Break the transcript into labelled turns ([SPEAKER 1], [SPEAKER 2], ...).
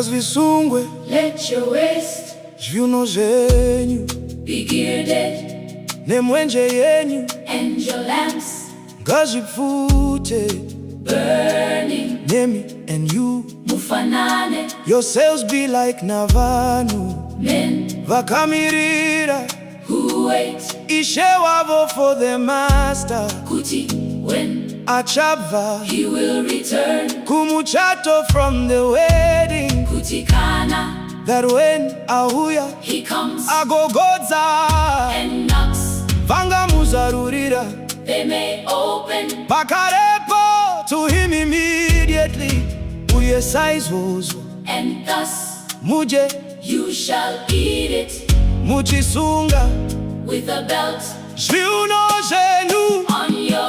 [SPEAKER 1] Ngazvisungwe,
[SPEAKER 2] let your waist
[SPEAKER 1] zviuno zvenyu,
[SPEAKER 2] be girded,
[SPEAKER 1] nemwenje yenyu,
[SPEAKER 2] and your lamps
[SPEAKER 1] ngazvipfute,
[SPEAKER 2] burning.
[SPEAKER 1] nemi and you,
[SPEAKER 2] Mufanane,
[SPEAKER 1] yourselves be like navanu,
[SPEAKER 2] men
[SPEAKER 1] vakamirira,
[SPEAKER 2] who wait,
[SPEAKER 1] ishe wavo for the master,
[SPEAKER 2] kuti, when
[SPEAKER 1] achabva,
[SPEAKER 2] he will return,
[SPEAKER 1] kumuchato from the wedding,
[SPEAKER 2] kuti kana,
[SPEAKER 1] that when auya,
[SPEAKER 2] he comes
[SPEAKER 1] agogodza,
[SPEAKER 2] and knocks,
[SPEAKER 1] vangamuzarurira,
[SPEAKER 2] they may open,
[SPEAKER 1] pakarepo to him immediately, uye saizvozvo,
[SPEAKER 2] and thus
[SPEAKER 1] muje
[SPEAKER 2] you shall eat it
[SPEAKER 1] muchisunga,
[SPEAKER 2] with a belt
[SPEAKER 1] zviuno zvenyu,
[SPEAKER 2] on your